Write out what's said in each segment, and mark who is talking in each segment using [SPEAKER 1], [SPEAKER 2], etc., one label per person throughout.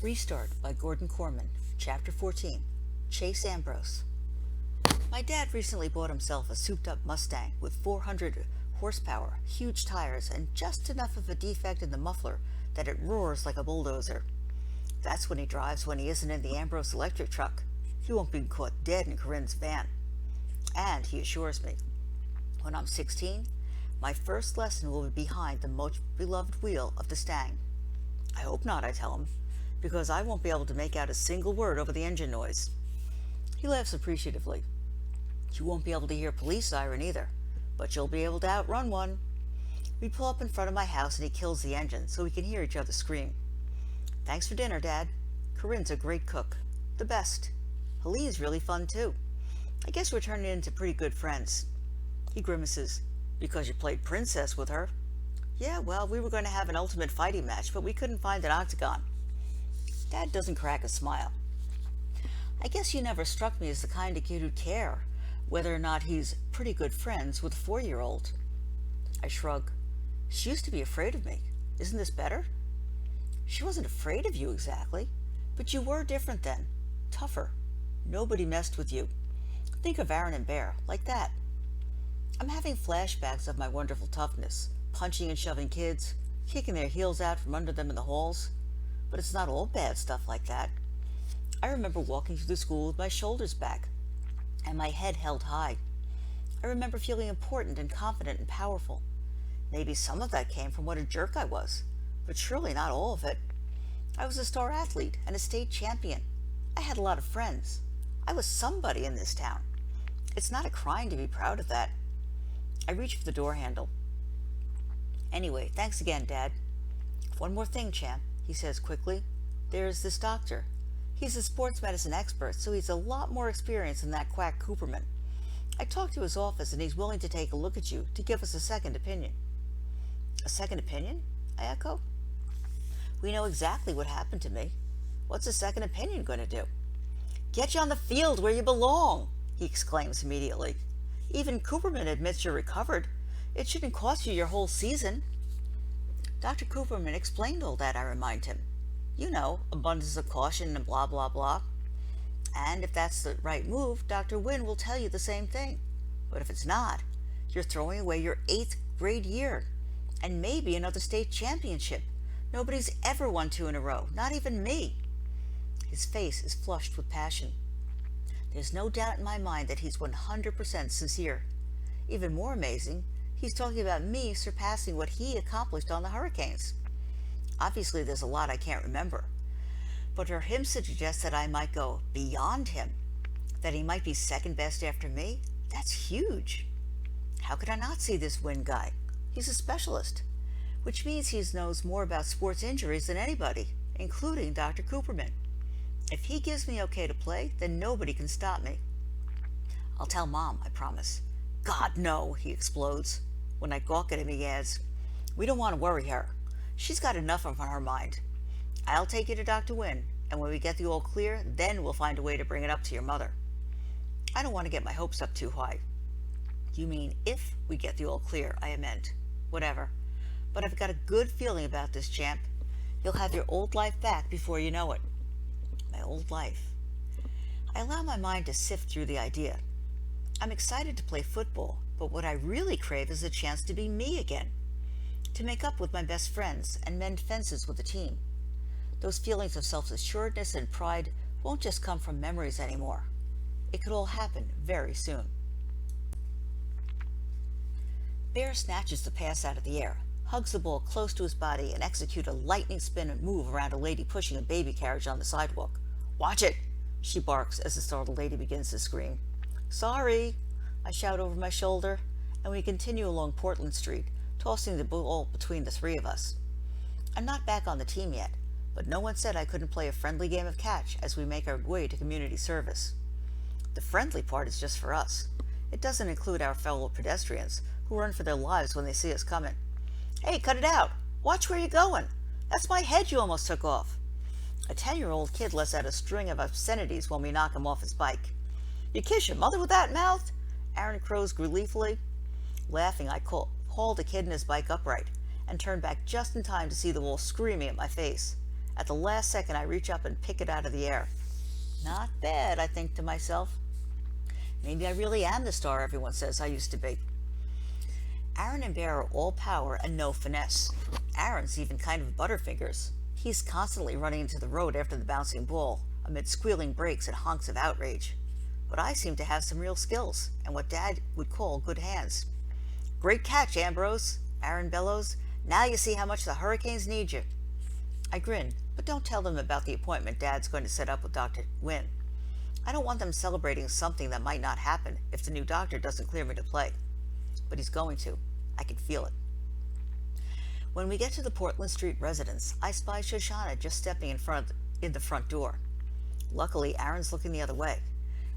[SPEAKER 1] Restart by Korman, Chapter 14, Chase Ambrose. My dad recently bought himself a souped-up Mustang with 400 horsepower, huge tires, and just enough of a defect in the muffler that it roars like a bulldozer. That's when he drives when he isn't in the Ambrose electric truck. He won't be caught dead in Corinne's van. And, he assures me, when I'm 16, my first lesson will be behind the much beloved wheel of the Stang. I hope not, I tell him, because I won't be able to make out a single word over the engine noise. He laughs appreciatively. You won't be able to hear a police siren either, but you'll be able to outrun one. We pull up in front of my house and he kills the engine so we can hear each other scream. Thanks for dinner, Dad. Corinne's a great cook. The best. Helene's really fun, too. I guess we're turning into pretty good friends. He grimaces. Because you played princess with her. Yeah, well, we were going to have an ultimate fighting match, but we couldn't find an octagon. Dad doesn't crack a smile. I guess you never struck me as the kind of kid who'd care whether or not he's pretty good friends with a 4-year-old. I shrug. She used to be afraid of me. Isn't this better? She wasn't afraid of you exactly, but you were different then. Tougher. Nobody messed with you. Think of Aaron and Bear, like that. I'm having flashbacks of my wonderful toughness, punching and shoving kids, kicking their heels out from under them in the halls. But it's not all bad stuff like that. I remember walking through the school with my shoulders back and my head held high. I remember feeling important and confident and powerful. Maybe some of that came from what a jerk I was, but surely not all of it. I was a star athlete and a state champion. I had a lot of friends. I was somebody in this town. It's not a crime to be proud of that. I reach for the door handle. Anyway, thanks again, Dad. One more thing, Champ, he says quickly. There's this doctor. He's a sports medicine expert, so he's a lot more experienced than that quack Cooperman. I talked to his office, and he's willing to take a look at you to give us a second opinion. A second opinion? I echo. We know exactly what happened to me. What's a second opinion going to do? Get you on the field where you belong, he exclaims immediately. Even Cooperman admits you're recovered. It shouldn't cost you your whole season. Dr. Cooperman explained all that, I remind him. You know, abundance of caution and blah, blah, blah. And if that's the right move, Dr. Wynne will tell you the same thing. But if it's not, you're throwing away your 8th grade year and maybe another state championship. Nobody's ever won 2 in a row, not even me. His face is flushed with passion. There's no doubt in my mind that he's 100% sincere. Even more amazing, he's talking about me surpassing what he accomplished on the Hurricanes. Obviously, there's a lot I can't remember. But for him to suggest that I might go beyond him, that he might be second best after me, that's huge. How could I not see this Wynn guy? He's a specialist, which means he knows more about sports injuries than anybody, including Dr. Cooperman. If he gives me okay to play, then nobody can stop me. I'll tell Mom, I promise. God, no, he explodes. When I gawk at him, he adds, we don't want to worry her. She's got enough on her mind. I'll take you to Dr. Wynne, and when we get the all clear, then we'll find a way to bring it up to your mother. I don't want to get my hopes up too high. You mean if we get the all clear, I amend. Whatever. But I've got a good feeling about this, Champ. You'll have your old life back before you know it. My old life. I allow my mind to sift through the idea. I'm excited to play football, but what I really crave is a chance to be me again. To make up with my best friends and mend fences with the team. Those feelings of self-assuredness and pride won't just come from memories anymore. It could all happen very soon. Bear snatches the pass out of the air, hugs the ball close to his body, and executes a lightning spin and move around a lady pushing a baby carriage on the sidewalk. Watch it, she barks as the startled lady begins to scream. Sorry, I shout over my shoulder, and we continue along Portland Street, tossing the ball between the 3 of us. I'm not back on the team yet, but no one said I couldn't play a friendly game of catch as we make our way to community service. The friendly part is just for us. It doesn't include our fellow pedestrians, who run for their lives when they see us coming. Hey, cut it out! Watch where you're going! That's my head you almost took off! A 10-year-old kid lets out a string of obscenities when we knock him off his bike. You kiss your mother with that mouth? Aaron crows gleefully. Laughing, I hauled the kid and his bike upright, and turned back just in time to see the wolf screaming at my face. At the last second, I reach up and pick it out of the air. Not bad, I think to myself. Maybe I really am the star everyone says I used to be. Aaron and Bear are all power and no finesse. Aaron's even kind of butterfingers. He's constantly running into the road after the bouncing ball, amid squealing brakes and honks of outrage. But I seem to have some real skills, and what Dad would call good hands. Great catch, Ambrose, Aaron bellows. Now you see how much the Hurricanes need you. I grin, but don't tell them about the appointment Dad's going to set up with Dr. Wynne. I don't want them celebrating something that might not happen if the new doctor doesn't clear me to play. But he's going to. I can feel it. When we get to the Portland Street residence, I spy Shoshana just stepping in the front door. Luckily, Aaron's looking the other way,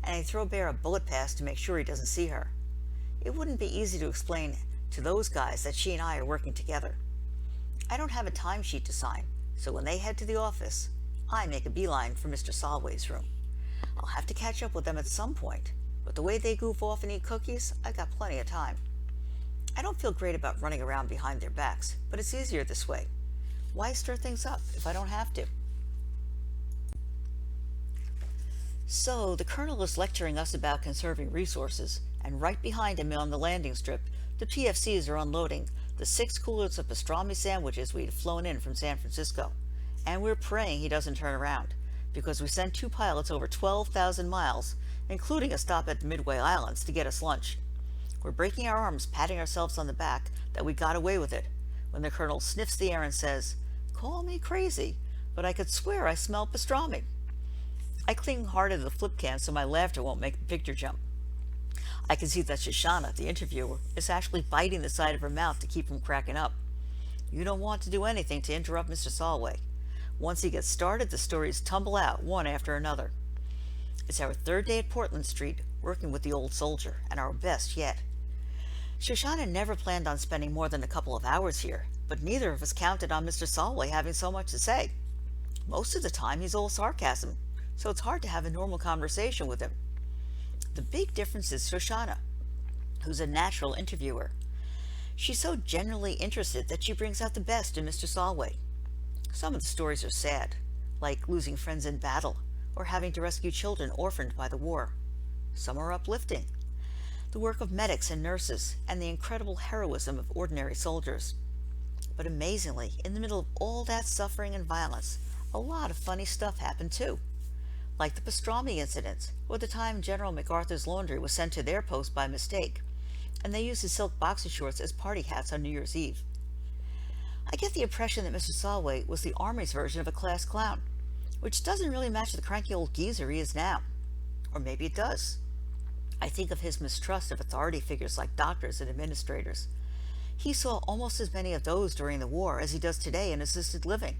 [SPEAKER 1] and I throw Bear a bullet pass to make sure he doesn't see her. It wouldn't be easy to explain to those guys that she and I are working together. I don't have a timesheet to sign, so when they head to the office, I make a beeline for Mr. Solway's room. I'll have to catch up with them at some point, but the way they goof off and eat cookies, I've got plenty of time. I don't feel great about running around behind their backs, but it's easier this way. Why stir things up if I don't have to? So, the Colonel is lecturing us about conserving resources, and right behind him on the landing strip, the PFCs are unloading the 6 coolers of pastrami sandwiches we'd flown in from San Francisco. And we're praying he doesn't turn around, because we sent 2 pilots over 12,000 miles, including a stop at the Midway Islands, to get us lunch. We're breaking our arms, patting ourselves on the back that we got away with it, when the Colonel sniffs the air and says, "Call me crazy, but I could swear I smell pastrami." I cling hard to the flip can so my laughter won't make the picture jump. I can see that Shoshana, the interviewer, is actually biting the side of her mouth to keep from cracking up. You don't want to do anything to interrupt Mr. Solway. Once he gets started, the stories tumble out one after another. It's our 3rd day at Portland Street, working with the old soldier, and our best yet. Shoshana never planned on spending more than a couple of hours here, but neither of us counted on Mr. Solway having so much to say. Most of the time he's all sarcasm, so it's hard to have a normal conversation with him. The big difference is Shoshana, who's a natural interviewer. She's so genuinely interested that she brings out the best in Mr. Solway. Some of the stories are sad, like losing friends in battle, or having to rescue children orphaned by the war. Some are uplifting, the work of medics and nurses, and the incredible heroism of ordinary soldiers. But amazingly, in the middle of all that suffering and violence, a lot of funny stuff happened too. Like the pastrami incident, or the time General MacArthur's laundry was sent to their post by mistake, and they used his silk boxer shorts as party hats on New Year's Eve. I get the impression that Mr. Solway was the Army's version of a class clown, which doesn't really match the cranky old geezer he is now. Or maybe it does. I think of his mistrust of authority figures like doctors and administrators. He saw almost as many of those during the war as he does today in assisted living.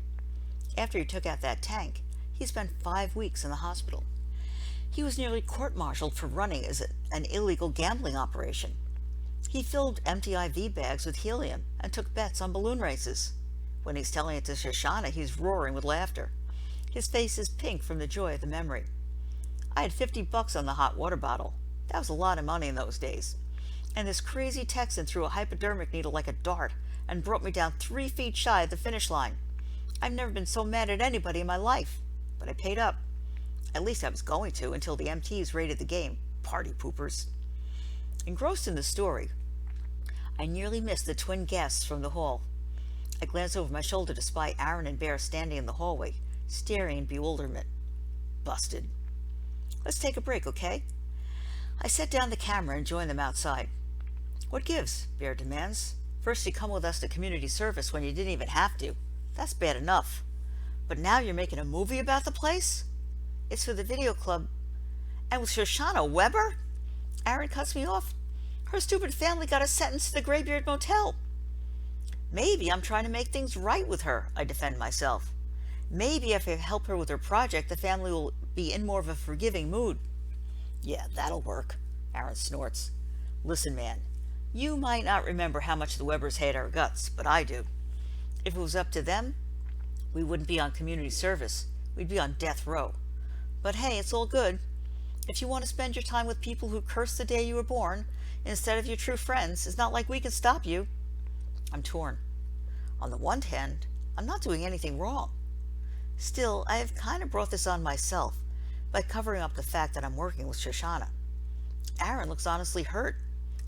[SPEAKER 1] After he took out that tank, he spent 5 weeks in the hospital. He was nearly court-martialed for running as an illegal gambling operation. He filled empty IV bags with helium and took bets on balloon races. When he's telling it to Shoshana, he's roaring with laughter. His face is pink from the joy of the memory. I had $50 on the hot water bottle. That was a lot of money in those days. And this crazy Texan threw a hypodermic needle like a dart and brought me down 3 feet shy of the finish line. I've never been so mad at anybody in my life, but I paid up. At least I was going to until the MTs raided the game. Party poopers. Engrossed in the story, I nearly missed the twin guests from the hall. I glanced over my shoulder to spy Aaron and Bear standing in the hallway, staring in bewilderment. Busted. Let's take a break, okay? I set down the camera and joined them outside. What gives? Bear demands. First you come with us to community service when you didn't even have to. That's bad enough. But now you're making a movie about the place? It's for the video club. And with Shoshana Weber? Aaron cuts me off. Her stupid family got us sentenced to the Graybeard Motel. Maybe I'm trying to make things right with her, I defend myself. Maybe if I help her with her project, the family will be in more of a forgiving mood. Yeah, that'll work, Aaron snorts. Listen, man, you might not remember how much the Webbers hate our guts, but I do. If it was up to them, we wouldn't be on community service. We'd be on death row. But hey, it's all good. If you want to spend your time with people who curse the day you were born instead of your true friends, it's not like we can stop you. I'm torn. On the one hand, I'm not doing anything wrong. Still, I have kind of brought this on myself by covering up the fact that I'm working with Shoshana. Aaron looks honestly hurt,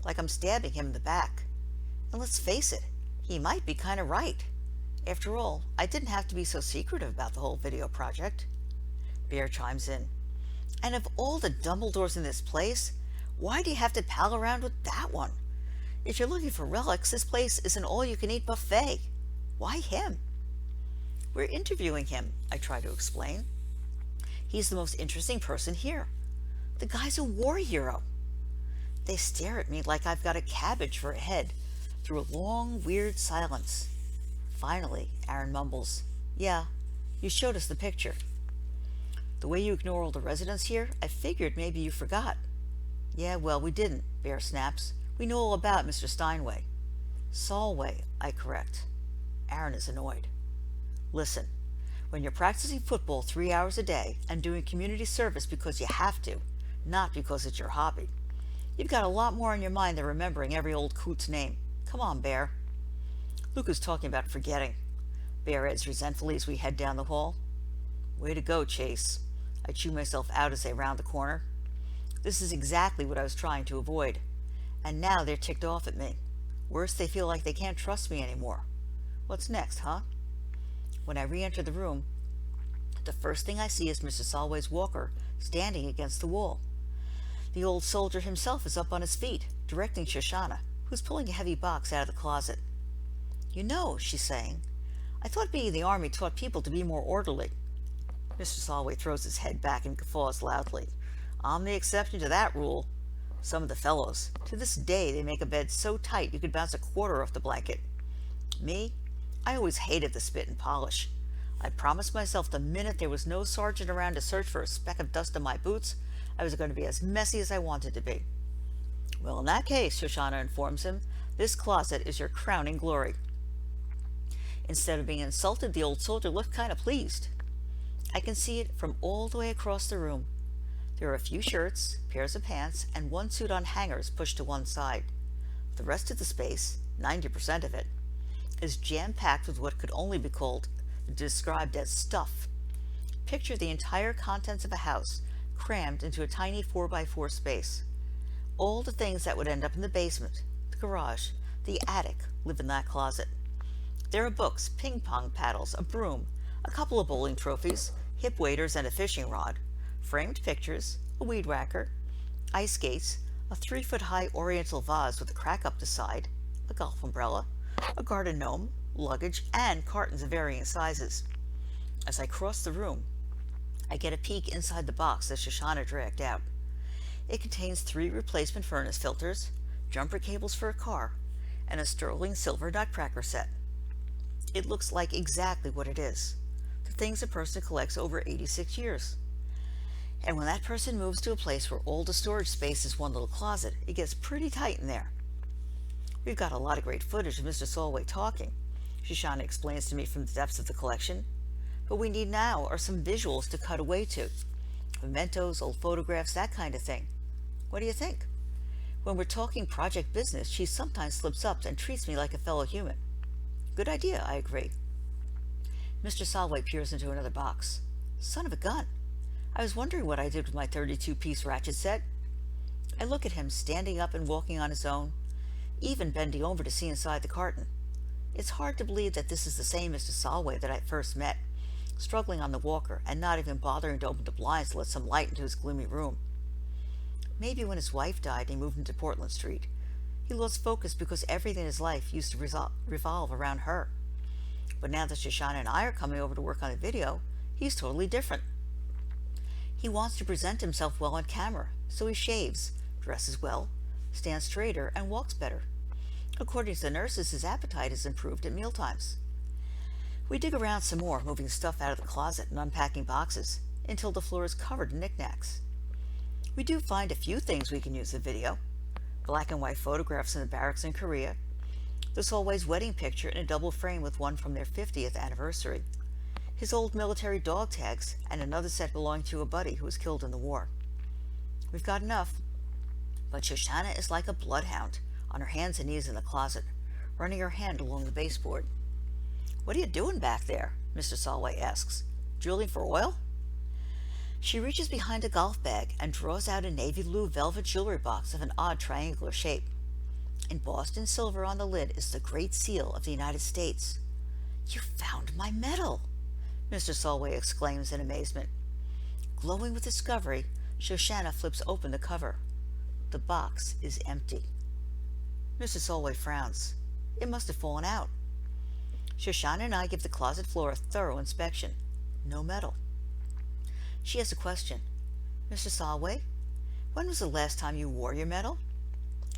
[SPEAKER 1] like I'm stabbing him in the back. And let's face it, he might be kind of right. After all, I didn't have to be so secretive about the whole video project. Bear chimes in. And of all the Dumbledores in this place, why do you have to pal around with that one? If you're looking for relics, this place is an all-you-can-eat buffet. Why him? We're interviewing him, I try to explain. He's the most interesting person here. The guy's a war hero. They stare at me like I've got a cabbage for a head, through a long, weird silence. Finally, Aaron mumbles, "Yeah, you showed us the picture." "The way you ignore all the residents here, I figured maybe you forgot." "Yeah, well, we didn't," Bear snaps. "We know all about Mr. Steinway." "Solway," I correct. Aaron is annoyed. "Listen, when you're practicing football 3 hours a day and doing community service because you have to, not because it's your hobby, you've got a lot more on your mind than remembering every old coot's name. Come on, Bear." Luke is talking about forgetting. Bear adds resentfully as we head down the hall. "Way to go, Chase." I chew myself out as they round the corner. This is exactly what I was trying to avoid. And now they're ticked off at me. Worse, they feel like they can't trust me anymore. What's next, huh? When I re-enter the room, the first thing I see is Mr. Solway's walker standing against the wall. The old soldier himself is up on his feet, directing Shoshana, who's pulling a heavy box out of the closet. "You know," she's saying, "I thought being in the army taught people to be more orderly." Mr. Solway throws his head back and guffaws loudly. "I'm the exception to that rule. Some of the fellows, to this day they make a bed so tight you could bounce a quarter off the blanket. Me? I always hated the spit and polish. I promised myself the minute there was no sergeant around to search for a speck of dust on my boots, I was going to be as messy as I wanted to be." "Well, in that case," Shoshana informs him, "this closet is your crowning glory." Instead of being insulted, the old soldier looked kind of pleased. I can see it from all the way across the room. There are a few shirts, pairs of pants, and one suit on hangers pushed to one side. The rest of the space, 90% of it, is jam-packed with what could only be described as stuff. Picture the entire contents of a house crammed into a tiny 4x4 space. All the things that would end up in the basement, the garage, the attic live in that closet. There are books, ping-pong paddles, a broom, a couple of bowling trophies, hip waders and a fishing rod, framed pictures, a weed whacker, ice skates, a 3-foot-high oriental vase with a crack up the side, a golf umbrella, a garden gnome, luggage, and cartons of varying sizes. As I cross the room, I get a peek inside the box that Shoshana dragged out. It contains 3 replacement furnace filters, jumper cables for a car, and a sterling silver nutcracker set. It looks like exactly what it is. The things a person collects over 86 years. And when that person moves to a place where all the storage space is one little closet, it gets pretty tight in there. We've got a lot of great footage of Mr. Solway talking, Shoshana explains to me from the depths of the collection. But we need now are some visuals to cut away to. Mementos, old photographs, that kind of thing. What do you think? When we're talking project business, she sometimes slips up and treats me like a fellow human. Good idea, I agree. Mr. Solway peers into another box. Son of a gun. I was wondering what I did with my 32-piece ratchet set. I look at him standing up and walking on his own, even bending over to see inside the carton. It's hard to believe that this is the same Mr. Solway that I first met, struggling on the walker and not even bothering to open the blinds to let some light into his gloomy room. Maybe when his wife died and he moved into Portland Street, he lost focus because everything in his life used to revolve around her. But now that Shoshana and I are coming over to work on the video, he's totally different. He wants to present himself well on camera, so he shaves, dresses well, stands straighter, and walks better. According to the nurses, his appetite has improved at mealtimes. We dig around some more, moving stuff out of the closet and unpacking boxes, until the floor is covered in knickknacks. We do find a few things we can use in video. Black and white photographs in the barracks in Korea, the Solway's wedding picture in a double frame with one from their 50th anniversary, his old military dog tags, and another set belonging to a buddy who was killed in the war. We've got enough, but Shoshana is like a bloodhound, on her hands and knees in the closet, running her hand along the baseboard. What are you doing back there? Mr. Solway asks. drilling for oil? She reaches behind a golf bag and draws out a navy blue velvet jewelry box of an odd triangular shape. In Boston silver on the lid is the Great Seal of the United States. "You found my medal!" Mr. Solway exclaims in amazement. Glowing with discovery, Shoshana flips open the cover. The box is empty. Mr. Solway frowns. It must have fallen out. Shoshana and I give the closet floor a thorough inspection. No medal. She has a question. "Mr. Solway, when was the last time you wore your medal?"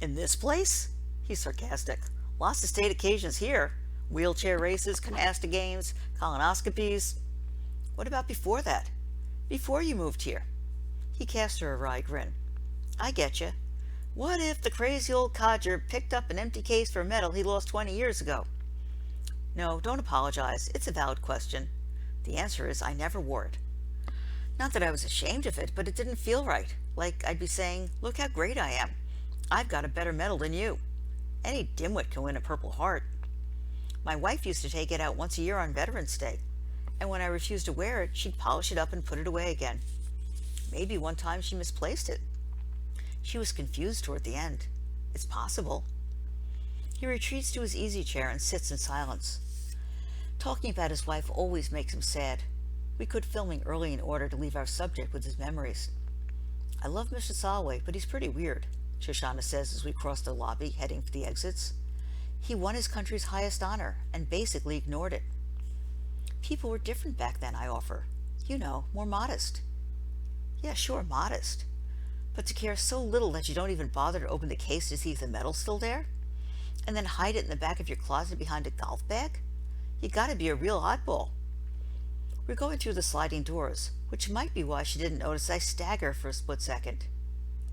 [SPEAKER 1] "In this place?" He's sarcastic. "Lots of state occasions here. Wheelchair races, canasta games, colonoscopies." "What about before that? Before you moved here?" He cast her a wry grin. "I get you. What if the crazy old codger picked up an empty case for a medal he lost 20 years ago?" "No, don't apologize. It's a valid question. The answer is I never wore it. Not that I was ashamed of it, but it didn't feel right. Like I'd be saying, 'Look how great I am. I've got a better medal than you.' Any dimwit can win a Purple Heart. My wife used to take it out once a year on Veterans Day, and when I refused to wear it, she'd polish it up and put it away again. Maybe one time she misplaced it. She was confused toward the end. It's possible." He retreats to his easy chair and sits in silence. Talking about his wife always makes him sad. We quit filming early in order to leave our subject with his memories. "I love Mr. Solway, but he's pretty weird," Shoshana says as we cross the lobby, heading for the exits. "He won his country's highest honor and basically ignored it." "People were different back then," I offer. "You know, more modest." "Yeah, sure, modest. But to care so little that you don't even bother to open the case to see if the medal's still there? And then hide it in the back of your closet behind a golf bag? You gotta be a real oddball." We're going through the sliding doors, which might be why she didn't notice I stagger for a split second.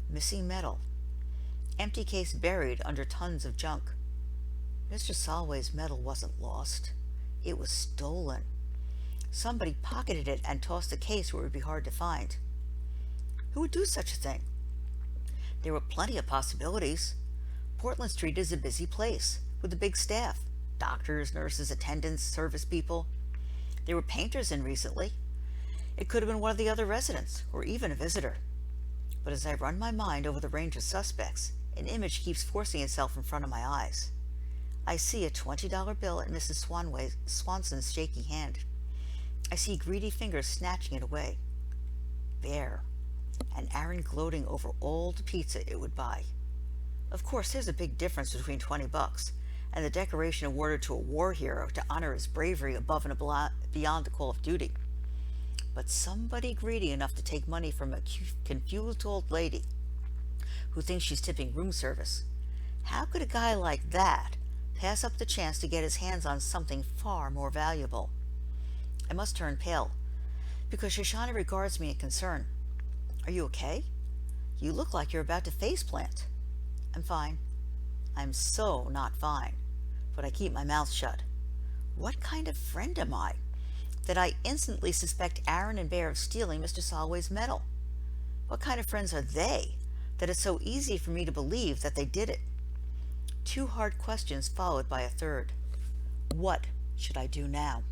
[SPEAKER 1] Missing medal. Empty case buried under tons of junk. Mr. Solway's medal wasn't lost. It was stolen. Somebody pocketed it and tossed the case where it would be hard to find. Who would do such a thing? There were plenty of possibilities. Portland Street is a busy place, with a big staff. Doctors, nurses, attendants, service people. There were painters in recently. It could have been one of the other residents, or even a visitor. But as I run my mind over the range of suspects, an image keeps forcing itself in front of my eyes. I see a $20 bill in Mrs. Swanson's shaky hand. I see greedy fingers snatching it away. There. And Aaron gloating over all the pizza it would buy. Of course, there's a big difference between $20 and the decoration awarded to a war hero to honor his bravery above and beyond the call of duty. But somebody greedy enough to take money from a confused old lady who thinks she's tipping room service. How could a guy like that pass up the chance to get his hands on something far more valuable? I must turn pale, because Shoshana regards me in concern. "Are you okay? You look like you're about to faceplant." "I'm fine." I'm so not fine, but I keep my mouth shut. What kind of friend am I, that I instantly suspect Aaron and Bear of stealing Mr. Solway's medal? What kind of friends are they, that it's so easy for me to believe that they did it? Two hard questions followed by a third. What should I do now?